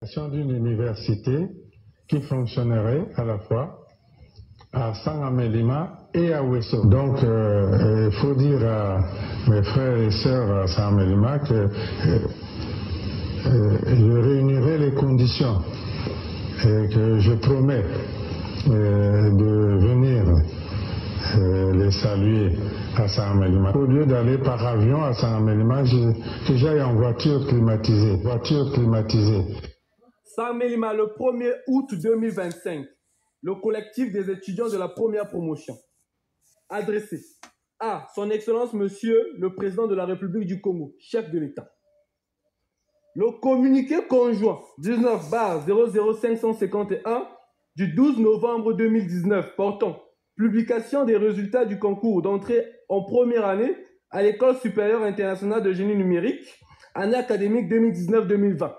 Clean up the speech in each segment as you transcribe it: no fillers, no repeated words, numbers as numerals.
D'une université qui fonctionnerait à la fois à Sangamelima et à Ouesso. Donc, il faut dire à mes frères et sœurs à Sangamelima que je réunirai les conditions et que je promets de venir les saluer à Sangamelima. Au lieu d'aller par avion à Sangamelima, que j'aille en voiture climatisée. Sangamelima, le 1er août 2025, le collectif des étudiants de la première promotion. Adressé à Son Excellence Monsieur le Président de la République du Congo, chef de l'État. Le communiqué conjoint 19/00551 du 12 novembre 2019 portant publication des résultats du concours d'entrée en première année à l'École supérieure internationale de génie numérique, année académique 2019-2020.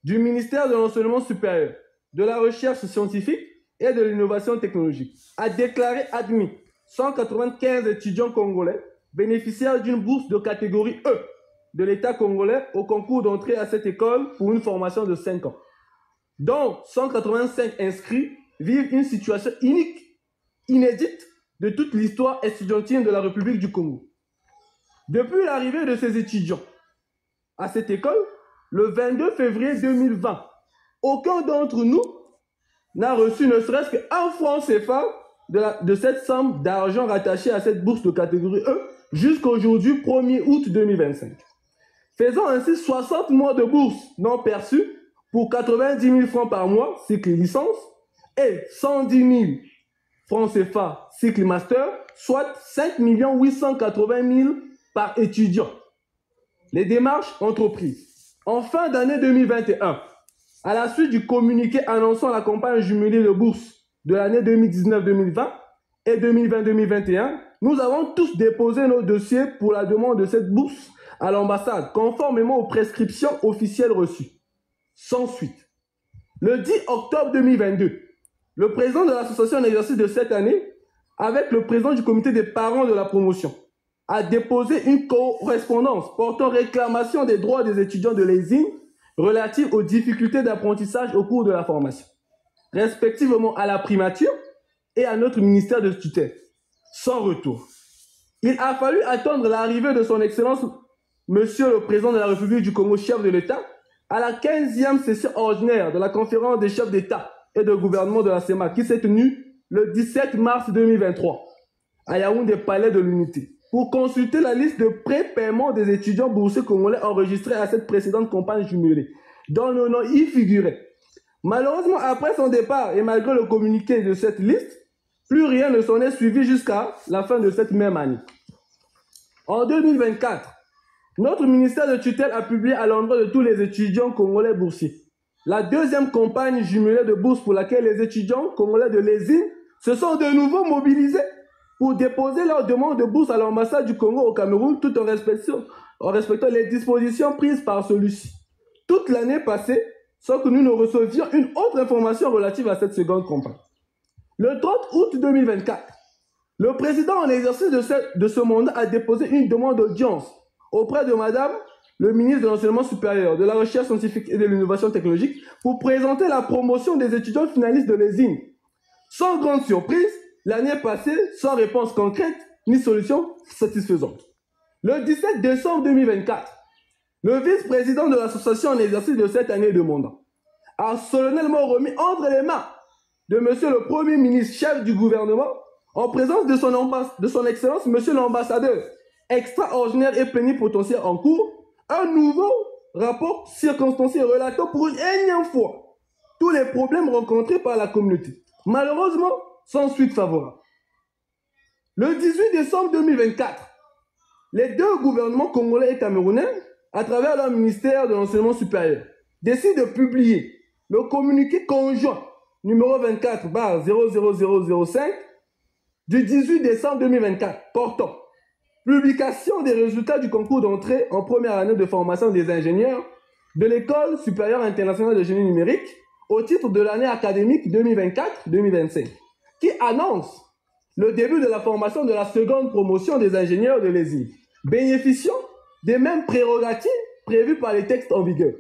Du ministère de l'Enseignement supérieur, de la Recherche scientifique et de l'Innovation technologique, a déclaré admis 195 étudiants congolais bénéficiaires d'une bourse de catégorie E de l'État congolais au concours d'entrée à cette école pour une formation de 5 ans. Donc, 185 inscrits vivent une situation unique, inédite de toute l'histoire estudiantine de la République du Congo. Depuis l'arrivée de ces étudiants à cette école, le 22 février 2020, aucun d'entre nous n'a reçu ne serait-ce qu'un franc CFA de cette somme d'argent rattachée à cette bourse de catégorie E jusqu'à aujourd'hui, 1er août 2025. Faisant ainsi 60 mois de bourse non perçus pour 90 000 francs par mois, cycle licence, et 110 000 francs CFA, cycle master, soit 5 880 000 par étudiant. Les démarches entreprises. En fin d'année 2021, à la suite du communiqué annonçant la campagne jumelée de bourse de l'année 2019-2020 et 2020-2021, nous avons tous déposé nos dossiers pour la demande de cette bourse à l'ambassade, conformément aux prescriptions officielles reçues. Sans suite. Le 10 octobre 2022, le président de l'association en exercice de cette année, avec le président du comité des parents de la promotion, a déposé une correspondance portant réclamation des droits des étudiants de l'ESIN relative aux difficultés d'apprentissage au cours de la formation, respectivement à la primature et à notre ministère de tutelle, sans retour. Il a fallu attendre l'arrivée de son Excellence Monsieur le Président de la République du Congo, chef de l'État, à la 15e session ordinaire de la conférence des chefs d'État et de gouvernement de la CEMAC qui s'est tenue le 17 mars 2023 à Yaoundé, palais de l'Unité, pour consulter la liste de prépaiement des étudiants boursiers congolais enregistrés à cette précédente campagne jumelée, dont le nom y figurait. Malheureusement, après son départ et malgré le communiqué de cette liste, plus rien ne s'en est suivi jusqu'à la fin de cette même année. En 2024, notre ministère de tutelle a publié à l'endroit de tous les étudiants congolais boursiers la deuxième campagne jumelée de bourse pour laquelle les étudiants congolais de l'ESIN se sont de nouveau mobilisés pour déposer leur demande de bourse à l'ambassade du Congo au Cameroun tout en respectant les dispositions prises par celui-ci. Toute l'année passée, sans que nous ne recevions une autre information relative à cette seconde campagne. Le 30 août 2024, le président en exercice de ce mandat a déposé une demande d'audience auprès de Madame le ministre de l'Enseignement supérieur, de la Recherche scientifique et de l'Innovation technologique pour présenter la promotion des étudiants finalistes de l'ESIN. Sans grande surprise, l'année passée, sans réponse concrète ni solution satisfaisante. Le 17 décembre 2024, le vice-président de l'association en exercice de cette année de mandat a solennellement remis entre les mains de Monsieur le Premier ministre, chef du gouvernement, en présence de son Excellence Monsieur l'ambassadeur extraordinaire et plénipotentiaire en cours, un nouveau rapport circonstancié relatant pour une énième fois tous les problèmes rencontrés par la communauté. Malheureusement, sans suite favorable. Le 18 décembre 2024, les deux gouvernements congolais et camerounais, à travers leur ministère de l'Enseignement supérieur, décident de publier le communiqué conjoint numéro 24/00005 du 18 décembre 2024 portant publication des résultats du concours d'entrée en première année de formation des ingénieurs de l'École supérieure internationale de génie numérique au titre de l'année académique 2024-2025, qui annonce le début de la formation de la seconde promotion des ingénieurs de l'ESI, bénéficiant des mêmes prérogatives prévues par les textes en vigueur.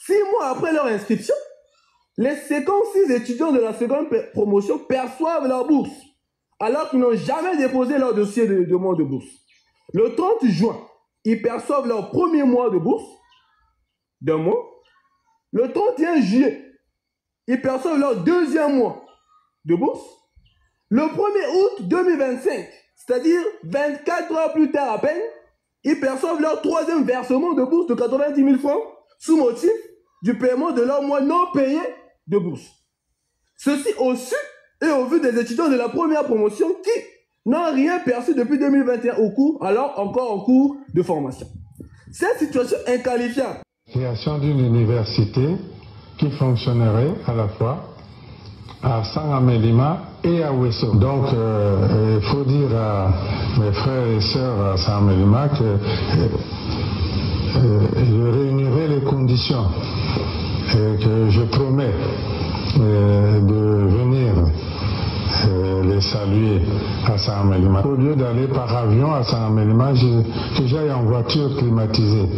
6 mois après leur inscription, les 56 étudiants de la seconde promotion perçoivent leur bourse, alors qu'ils n'ont jamais déposé leur dossier de demande de bourse. Le 30 juin, ils perçoivent leur premier mois de bourse d'un mois. Le 31 juillet, ils perçoivent leur deuxième mois de bourse. Le 1er août 2025, c'est-à-dire 24 heures plus tard à peine, ils perçoivent leur troisième versement de bourse de 90 000 francs sous motif du paiement de leur mois non payé de bourse. Ceci au su et au vu des étudiants de la première promotion qui n'ont rien perçu depuis 2021 alors encore en cours de formation. Cette situation inqualifiable. Création d'une université qui fonctionnerait à la fois à Sangamelima et à Ouesso. Donc, il faut dire à mes frères et sœurs à Sangamelima que je réunirai les conditions et que je promets de venir les saluer à Sangamelima. Au lieu d'aller par avion à Sangamelima, que j'aille en voiture climatisée.